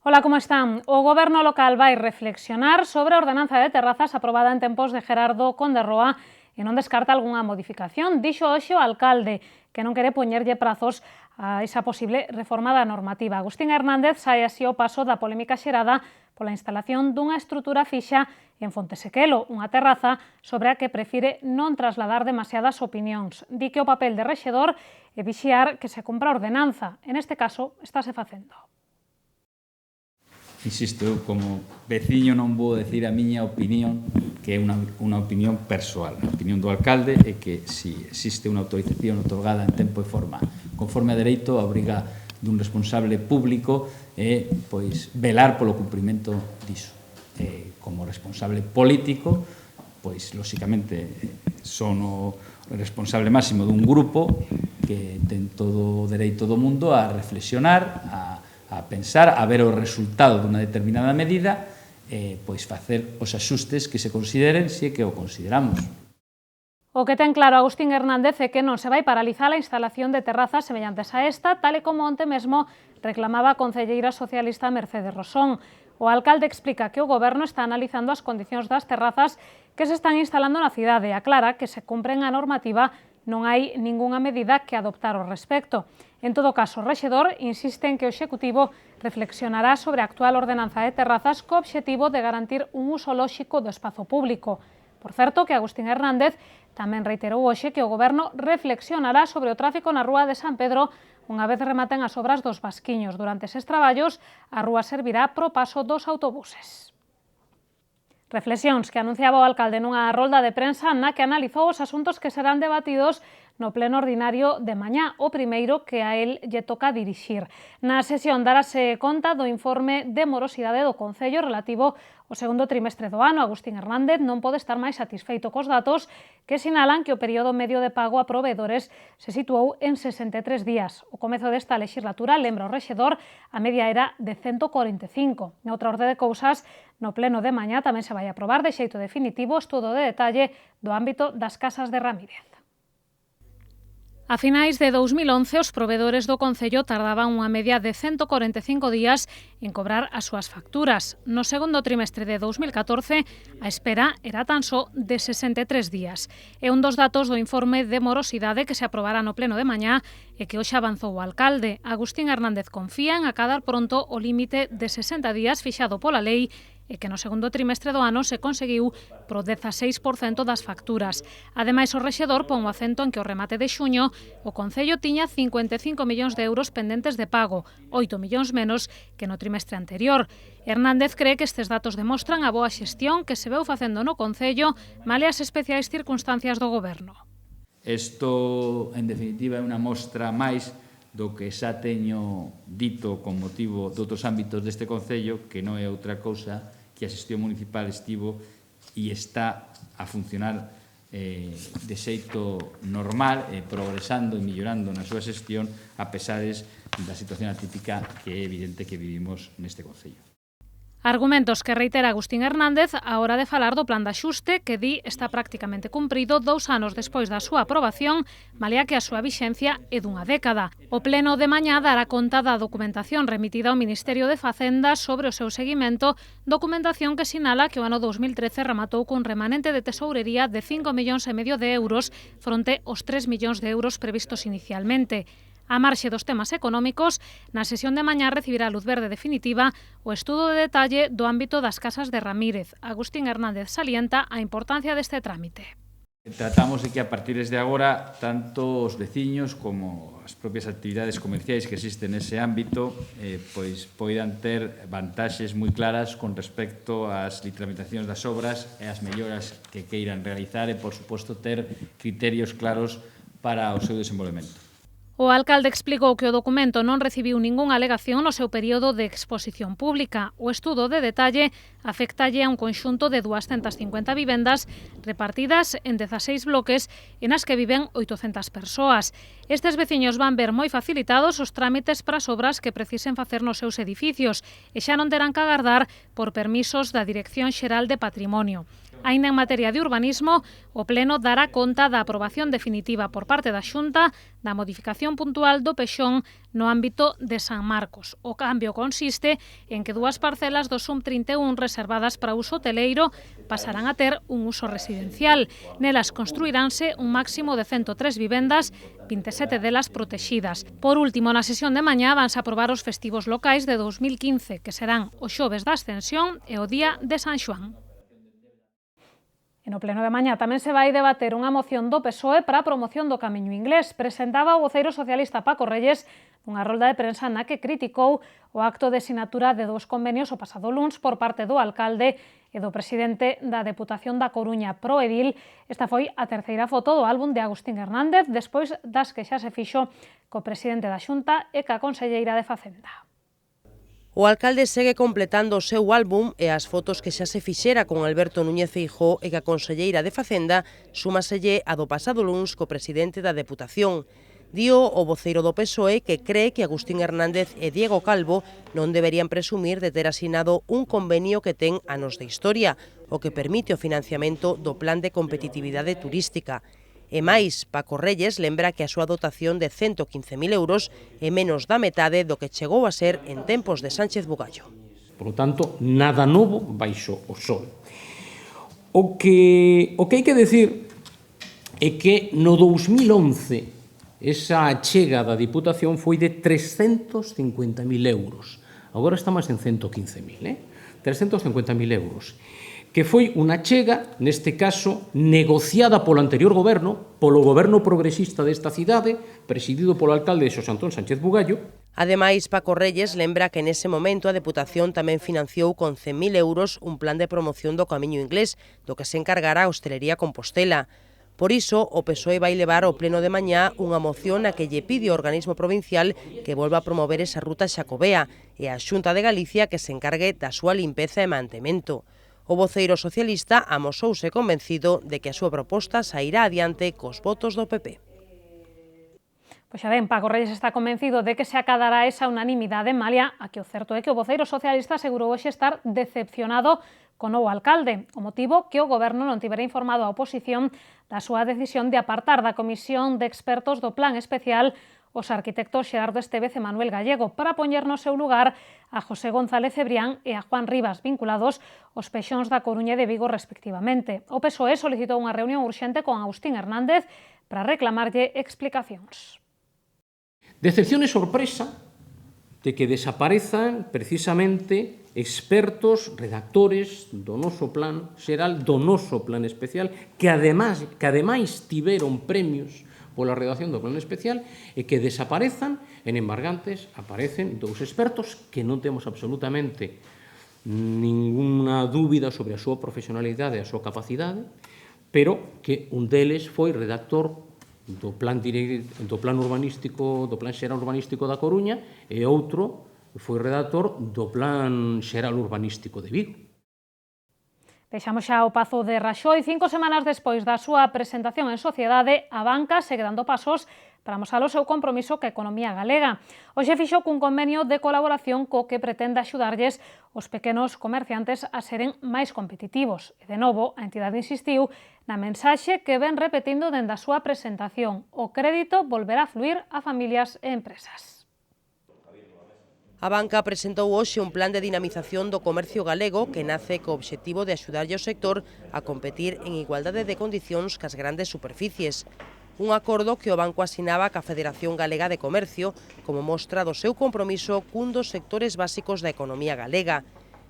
Ola, como están? O Goberno local vai reflexionar sobre a ordenanza de terrazas aprobada en tempos de Gerardo Conde Roa e non descarta algunha modificación. Dixo hoxe o alcalde que non quere poñerlle prazos a esa posible reforma da normativa. Agustín Hernández sai así o paso da polémica xerada pola instalación dunha estrutura fixa en Fontesequelo, unha terraza sobre a que prefire non trasladar demasiadas opinións. Di que o papel de rexedor é vixiar que se cumpra a ordenanza. En este caso, estáse facendo. Insisto, eu como veciño non vou decir a miña opinión, que é unha opinión persoal. A opinión do alcalde é que se existe unha autorización otorgada en tempo e forma conforme a dereito, a obriga dun responsable público é pois velar polo cumprimento diso. Como responsable político, pois lóxicamente son o responsable máximo dun grupo que ten todo o dereito do mundo a reflexionar, a pensar, a ver o resultado dunha determinada medida e pois facer os axustes que se consideren se que o consideramos. O que ten claro Agustín Hernández é que non se vai paralizar a instalación de terrazas semellantes a esta, tal e como onte mesmo reclamaba a concelleira socialista Mercedes Rosón. O alcalde explica que o Goberno está analizando as condicións das terrazas que se están instalando na cidade e aclara que se cumpren a normativa non hai ningunha medida que adoptar ao respecto. En todo caso, o rexedor insiste en que o Executivo reflexionará sobre a actual ordenanza de terrazas co obxectivo de garantir un uso lóxico do espazo público. Por certo, que Agustín Hernández tamén reiterou hoxe que o Goberno reflexionará sobre o tráfico na rúa de San Pedro unha vez rematen as obras dos Vasquiños. Durante eses traballos, a rúa servirá pro paso dos autobuses. Reflexións que anunciaba o alcalde nunha rolda de prensa na que analizou os asuntos que serán debatidos no pleno ordinario de mañá, o primeiro que a él lle toca dirixir. Na sesión darase conta do informe de morosidade do Concello relativo ao segundo trimestre do ano. Agustín Hernández non pode estar máis satisfeito cos datos que sinalan que o período medio de pago a proveedores se situou en 63 días. O comezo desta legislatura, lembra o rexedor, a media era de 145. Noutra orde de cousas, no pleno de mañá tamén se vai aprobar de xeito definitivo o estudo de detalle do ámbito das casas de Ramírez. A finais de 2011, os provedores do Concello tardaban unha media de 145 días en cobrar as súas facturas. No segundo trimestre de 2014, a espera era tan só de 63 días. É un dos datos do informe de morosidade que se aprobará no pleno de mañá e que hoxe avanzou o alcalde. Agustín Hernández confía en acadar pronto o límite de 60 días fixado pola lei e que no segundo trimestre do ano se conseguiu pro 16% das facturas. Ademais, o rexedor pon o acento en que o remate de xuño o Concello tiña 55 millóns de euros pendentes de pago, 8 millóns menos que no trimestre anterior. Hernández cree que estes datos demostran a boa xestión que se veu facendo no Concello male as especiais circunstancias do Goberno. Isto, en definitiva, é unha mostra máis do que xa teño dito con motivo de outros ámbitos deste Concello, que non é outra cousa que a xestión municipal estivo e está a funcionar de xeito normal, progresando e mellorando na súa xestión a pesares da situación atípica que é evidente que vivimos neste Concello. Argumentos que reitera Agustín Hernández á hora de falar do plan de axuste que di está prácticamente cumprido 2 anos despois da súa aprobación, malia que a súa vixencia é dunha década. O pleno de mañá dará conta da documentación remitida ao Ministerio de Facenda sobre o seu seguimento, documentación que sinala que o ano 2013 rematou cun remanente de tesourería de 5,5 millóns de euros fronte aos 3 millóns de euros previstos inicialmente. A marxe dos temas económicos, na sesión de mañá recibirá luz verde definitiva o estudo de detalle do ámbito das casas de Ramírez. Agustín Hernández salienta a importancia deste trámite. Tratamos de que a partir de agora, tanto os veciños como as propias actividades comerciais que existen nese ámbito pois poidan ter vantaxes moi claras con respecto ás tramitacións das obras e as melloras que queiran realizar e, por suposto, ter criterios claros para o seu desenvolvemento. O alcalde explicou que o documento non recibiu ningunha alegación no seu período de exposición pública. O estudo de detalle afectalle a un conxunto de 250 vivendas repartidas en 16 bloques e nas que viven 800 persoas. Estes veciños van ver moi facilitados os trámites para as obras que precisen facer nos seus edificios e xa non terán que agardar por permisos da Dirección Xeral de Patrimonio. Aínda en materia de urbanismo, o Pleno dará conta da aprobación definitiva por parte da Xunta da modificación puntual do Pexón no ámbito de San Marcos. O cambio consiste en que dúas parcelas do SUM 31 reservadas para uso hoteleiro pasarán a ter un uso residencial. Nelas construiránse un máximo de 103 vivendas, 27 delas protexidas. Por último, na sesión de mañá vanse aprobar os festivos locais de 2015, que serán o xoves da Ascensión e o día de San Xoán. E no pleno de mañá tamén se vai debater unha moción do PSOE para a promoción do camiño inglés. Presentaba o voceiro socialista Paco Reyes unha rolda de prensa na que criticou o acto de sinatura de 2 convenios o pasado luns por parte do alcalde e do presidente da Deputación da Coruña, Proedil. Esta foi a terceira foto do álbum de Agustín Hernández despois das que xa se fixo co presidente da Xunta e ca conselleira de Facenda. O alcalde segue completando o seu álbum e as fotos que xa se fixera con Alberto Núñez Feijóo e que a conselleira de Facenda súmaselle a do pasado luns co presidente da Deputación. Dio o voceiro do PSOE que cree que Agustín Hernández e Diego Calvo non deberían presumir de ter asinado un convenio que ten anos de historia, o que permite o financiamento do Plan de Competitividade Turística. E máis, Paco Reyes lembra que a súa dotación de 115.000 euros é menos da metade do que chegou a ser en tempos de Sánchez Bugallo. Por lo tanto, nada novo baixo o sol. O que hai que decir é que no 2011 esa achega da Diputación foi de 350.000 euros. Agora estamos en 115.000, 350.000 euros. Que foi unha chega, neste caso, negociada polo anterior goberno, polo goberno progresista desta cidade, presidido polo alcalde Xosé Antón Sánchez Bugallo. Ademais, Paco Reyes lembra que nese momento a Deputación tamén financiou con 100.000 euros un plan de promoción do camiño inglés, do que se encargará a Hostelería Compostela. Por iso, o PSOE vai levar ao pleno de mañá unha moción na que lle pide ao organismo provincial que volva a promover esa ruta xacobea e a Xunta de Galicia que se encargue da súa limpeza e mantemento. O voceiro socialista amosouse convencido de que a súa proposta sairá adiante cos votos do PP. Pois xa ben, Paco Reyes está convencido de que se acadará esa unanimidade, malia a que o certo é que o voceiro socialista asegurou hoxe estar decepcionado con o alcalde. O motivo que o goberno non tivera informado a oposición da súa decisión de apartar da comisión de expertos do plan especial os arquitectos Xerardo Estévez e Manuel Gallego para poñer no seu lugar a José González Cebrián e a Juan Rivas, vinculados aos Pexóns da Coruña e de Vigo respectivamente. O PSOE solicitou unha reunión urxente con Agustín Hernández para reclamarlle explicacións. Decepción e sorpresa de que desaparezan precisamente expertos, redactores do noso plan xeral, do noso plan especial, que ademais tiveron premios pola redacción do plan especial e que desaparezan en embargantes, aparecen dous expertos que non temos absolutamente ninguna dúbida sobre a súa profesionalidade e a súa capacidade, pero que un deles foi redactor do plan urbanístico, do plan xeral urbanístico da Coruña e outro foi redactor do plan xeral urbanístico de Vigo. Deixamos xa o Pazo de Raxoi. 5 semanas despois da súa presentación en sociedade, a banca segue dando pasos para amosar o seu compromiso ca economía galega. Hoxe fixo cun convenio de colaboración co que pretende axudarlles os pequenos comerciantes a seren máis competitivos. E, de novo, a entidade insistiu na mensaxe que ven repetindo dende a súa presentación. O crédito volverá a fluir a familias e empresas. A banca presentou hoxe un plan de dinamización do comercio galego que nace co obxectivo de axudarlle ao sector a competir en igualdade de condicións cas grandes superficies. Un acordo que o banco asinaba ca Federación Galega de Comercio como mostra do seu compromiso cun dos sectores básicos da economía galega.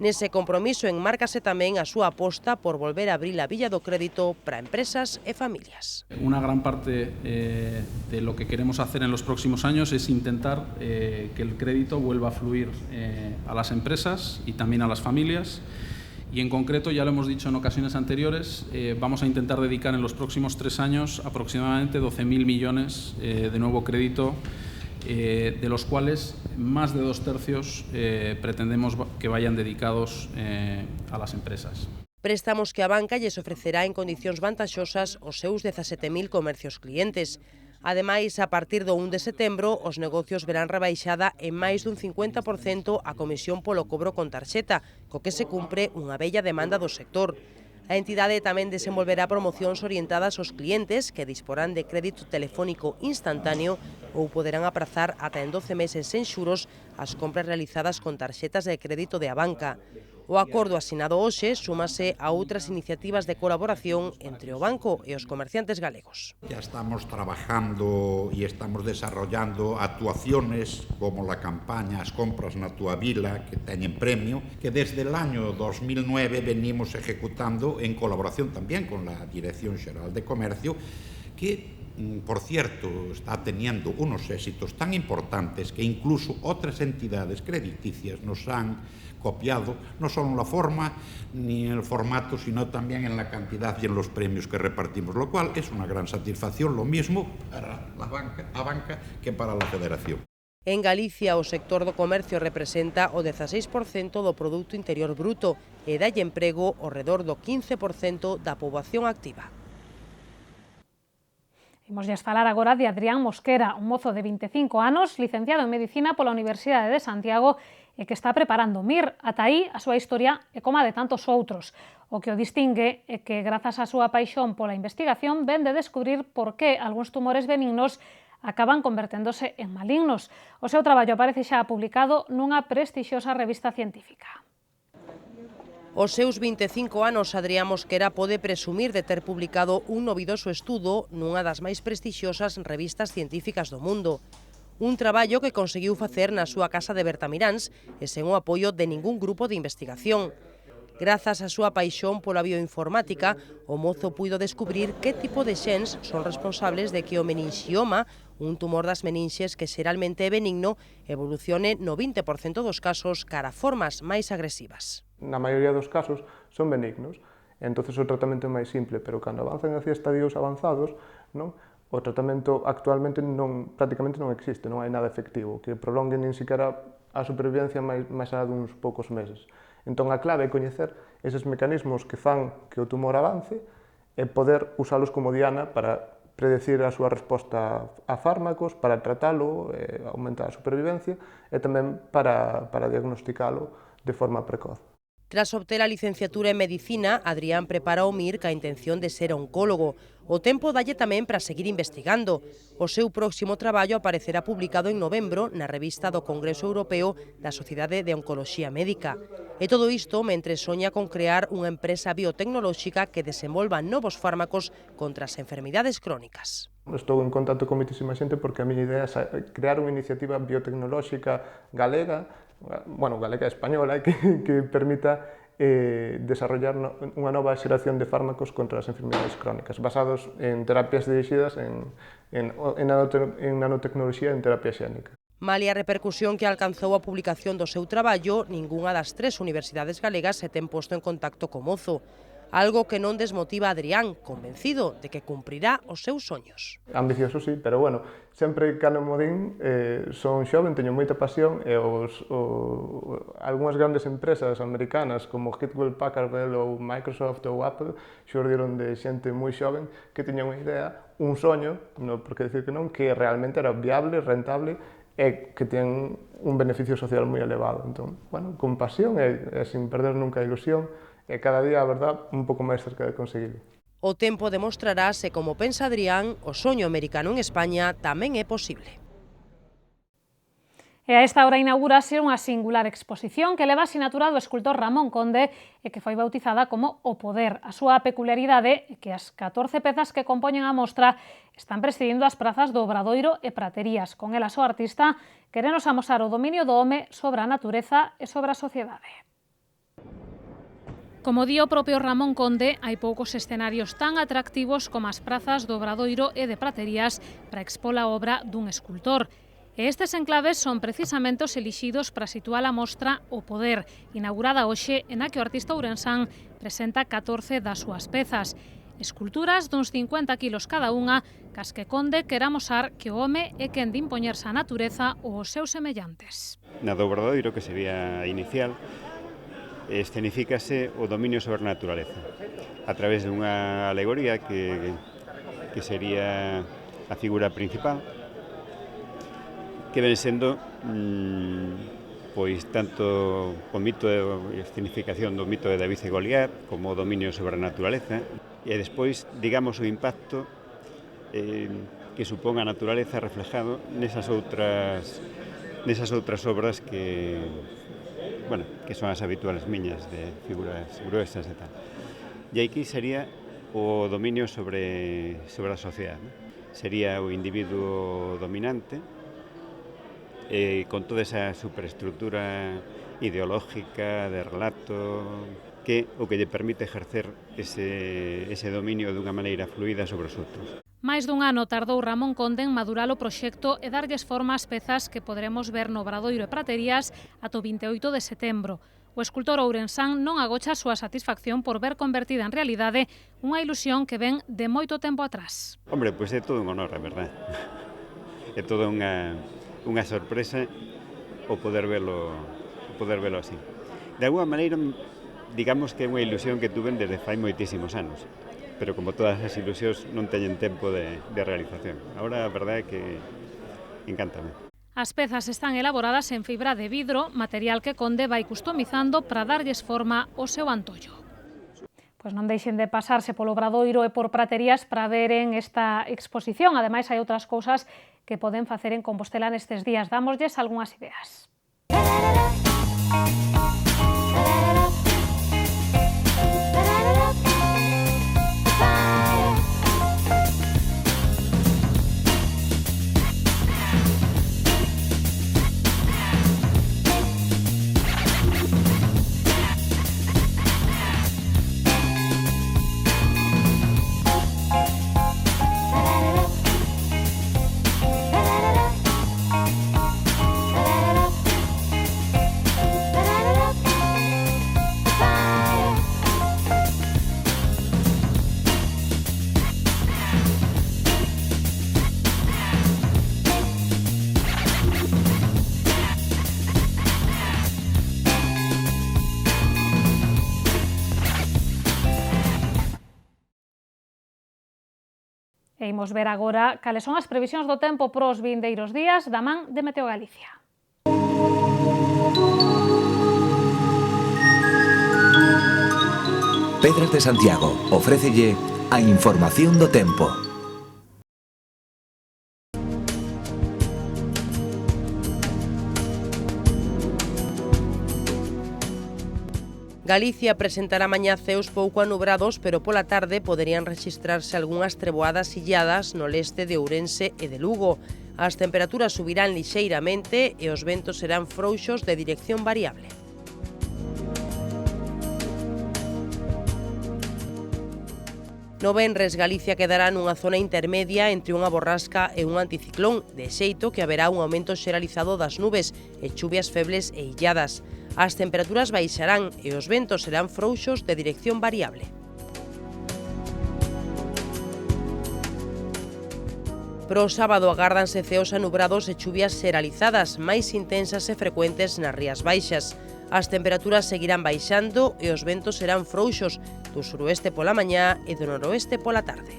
Nese compromiso enmárcase tamén a súa aposta por volver a abrir a billa do crédito para empresas e familias. Una gran parte de lo que queremos hacer en los próximos años es intentar que el crédito vuelva a fluir a las empresas y también a las familias. Y en concreto, ya lo hemos dicho en ocasiones anteriores, vamos a intentar dedicar en los próximos 3 años aproximadamente 12.000 millones de nuevo crédito, de los cuales más de 2/3 pretendemos que vayan dedicados a las empresas. Préstamos que a banca lles ofrecerá en condicións vantaxosas os seus 17.000 comercios clientes. Ademais, a partir do 1 de setembro, os negocios verán rebaixada en máis dun 50% a comisión polo cobro con tarxeta, co que se cumpre unha bella demanda do sector. A A entidade tamén desenvolverá promocións orientadas aos clientes que disporán de crédito telefónico instantáneo ou poderán aprazar ata en 12 meses sen xuros as compras realizadas con tarxetas de crédito de Abanca. O acordo asinado hoxe súmase a outras iniciativas de colaboración entre o banco e os comerciantes galegos. Ya estamos trabajando y estamos desarrollando actuaciones como la campaña As compras na túa vila, que teñen premio, que desde el año 2009 venimos ejecutando en colaboración también con la Dirección Xeral de Comercio, que por cierto, está teniendo unos éxitos tan importantes que incluso otras entidades crediticias nos han copiado, no solo en la forma ni en el formato, sino también en la cantidad y en los premios que repartimos, lo cual es una gran satisfacción, lo mismo para a banca que para la Federación. En Galicia, o sector do comercio representa o 16% do Produto Interior Bruto e dalle emprego ao redor do 15% da poboación activa. Imos a falar agora de Adrián Mosquera, un mozo de 25 anos, licenciado en Medicina pola Universidade de Santiago e que está preparando MIR. Ata aí a súa historia é como a de tantos outros. O que o distingue é que, grazas á súa paixón pola investigación, ven de descubrir por que algúns tumores benignos acaban converténdose en malignos. O seu traballo aparece xa publicado nunha prestixiosa revista científica. Aos seus 25 anos, Adrián Mosquera pode presumir de ter publicado un novidoso estudo nunha das máis prestixiosas revistas científicas do mundo. Un traballo que conseguiu facer na súa casa de Bertamiráns e sen o apoio de ningún grupo de investigación. Grazas á súa paixón pola bioinformática, o mozo puido descubrir que tipo de xens son responsables de que o meninxioma, un tumor das meninxes que xeralmente é benigno, evolucione no 20% dos casos cara a formas máis agresivas. Na maioría dos casos son benignos, entonces o tratamento é máis simple, pero cando avanzan hacia estadios avanzados, non, o tratamento actualmente prácticamente non existe, non hai nada efectivo, que prolongue nin siquiera a supervivencia máis alá duns poucos meses. Entón a clave é coñecer eses mecanismos que fan que o tumor avance e poder usalos como diana para predecir a súa resposta a fármacos, para tratalo, aumentar a supervivencia e tamén para diagnosticalo de forma precoz. Tras obter a licenciatura en Medicina, Adrián prepara o MIR ca intención de ser oncólogo. O tempo dalle tamén para seguir investigando. O seu próximo traballo aparecerá publicado en novembro na revista do Congreso Europeo da Sociedade de Oncoloxía Médica. E todo isto mentre soña con crear unha empresa biotecnolóxica que desenvolva novos fármacos contra as enfermidades crónicas. Estou en contacto con moitísima xente porque a miña idea é crear unha iniciativa biotecnolóxica galega, galega española, que permita desarrollar unha nova xeración de fármacos contra as enfermidades crónicas, basados en terapias dirixidas en nanotecnoloxía e en terapia xénica. Malia a repercusión que alcanzou a publicación do seu traballo, ningunha das 3 universidades galegas se ten posto en contacto co mozo. Algo que non desmotiva a Adrián, convencido de que cumprirá os seus soños. Ambicioso, sí, pero bueno, sempre cando modín son xoven, teño moita pasión e algunhas grandes empresas americanas como Hewlett Packard ou Microsoft ou Apple xurdiron de xente moi xoven que tiña unha idea, un soño, non por que decir que non, que realmente era viable, rentable e que ten un beneficio social moi elevado. Entón, con pasión e sin perder nunca a ilusión, e cada día, a verdad, un pouco máis cerca de conseguirlo. O tempo demostrará se, como pensa Adrián, o soño americano en España tamén é posible. E a esta hora inaugurase unha singular exposición que leva a sinatura do escultor Ramón Conde e que foi bautizada como O Poder. A súa peculiaridade é que as 14 pezas que compoñen a mostra están presidindo as prazas do Obradoiro e Praterías. Con elas o artista querenos amosar o dominio do home sobre a natureza e sobre a sociedade. Como di o propio Ramón Conde, hai poucos escenarios tan atractivos como as prazas do Obradoiro e de Praterías para expor a obra dun escultor. E estes enclaves son precisamente os elixidos para situar a mostra O Poder, inaugurada hoxe e na que o artista ourensán presenta 14 das súas pezas. Esculturas duns 50 kilos cada unha, cas que Conde quere amosar que o home é quen de impoñerse á natureza ou aos seus semellantes. Na do Obradoiro, que sería a inicial, escenifícase o dominio sobre a naturaleza a través dunha alegoría que sería a figura principal, que ven sendo pois tanto o mito e a escenificación do mito de David e Goliat como o dominio sobre a naturaleza e despois, digamos, o impacto que supón a naturaleza reflejado nesas outras obras que son as habituales miñas de figuras gruesas e tal. E aquí sería o dominio sobre a sociedade, ¿no? Sería o individuo dominante con toda esa superestructura ideológica de relato que o que lle permite ejercer ese dominio dunha maneira fluida sobre os outros. Máis dun ano tardou Ramón Conde en madurar o proxecto e darlles forma ás pezas que poderemos ver no Obradoiro e Praterías ata o 28 de setembro. O escultor ourensán non agocha a súa satisfacción por ver convertida en realidade unha ilusión que ven de moito tempo atrás. Hombre, pois é todo un honor, a verdade. É toda unha sorpresa o poder velo así. De alguma maneira, digamos que é unha ilusión que tuven desde fai moitísimos anos, pero como todas as ilusións non teñen tempo de realización. Agora, a verdade é que encántame. As pezas están elaboradas en fibra de vidro, material que Conde vai customizando para darlles forma ao seu antollo. Pois non deixen de pasarse polo Obradoiro e por Praterías para veren esta exposición. Ademais, hai outras cousas que poden facer en Compostela nestes días. Dámoslles algunhas ideas. E imos ver agora cales son as previsións do tempo para os vindeiros días da man de Meteo Galicia. Pedras de Santiago ofrécelle a información do tempo. Galicia presentará mañá ceos pouco anubrados, pero pola tarde poderían rexistrarse algunhas treboadas illadas no leste de Ourense e de Lugo. As temperaturas subirán lixeiramente e os ventos serán frouxos de dirección variable. No venres, Galicia quedará nunha zona intermedia entre unha borrasca e un anticiclón, de xeito que haberá un aumento xeralizado das nubes e chuvias febles e illadas. As temperaturas baixarán e os ventos serán frouxos de dirección variable. Pro sábado agárdanse ceos anubrados e chuvias xeralizadas, máis intensas e frecuentes nas Rías Baixas. As temperaturas seguirán baixando e os ventos serán frouxos do suroeste pola mañá e do noroeste pola tarde.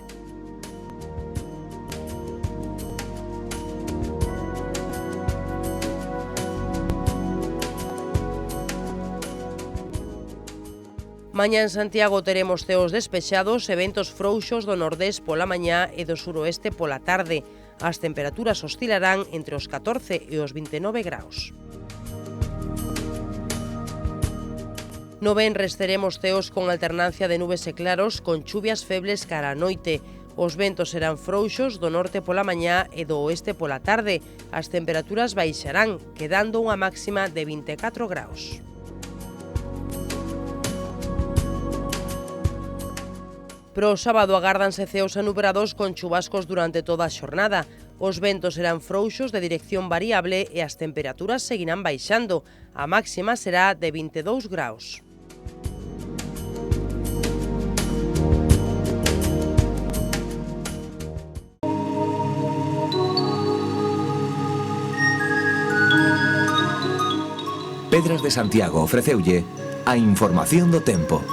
Mañá en Santiago teremos ceos despexados e ventos frouxos do nordés pola mañá e do suroeste pola tarde. As temperaturas oscilarán entre os 14 e os 29 graus. No venres teremos ceos con alternancia de nubes e claros con chuvias febles cara a noite. Os ventos serán frouxos do norte pola mañá e do oeste pola tarde. As temperaturas baixarán, quedando unha máxima de 24 graus. Pro sábado agárdanse ceos anubrados con chubascos durante toda a xornada. Os ventos serán frouxos de dirección variable e as temperaturas seguirán baixando. A máxima será de 22 graus. Pedras de Santiago ofreceulle a información do tempo.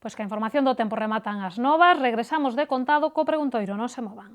Pois que a información do tempo rematan as novas, regresamos de contado co preguntoiro, non se movan.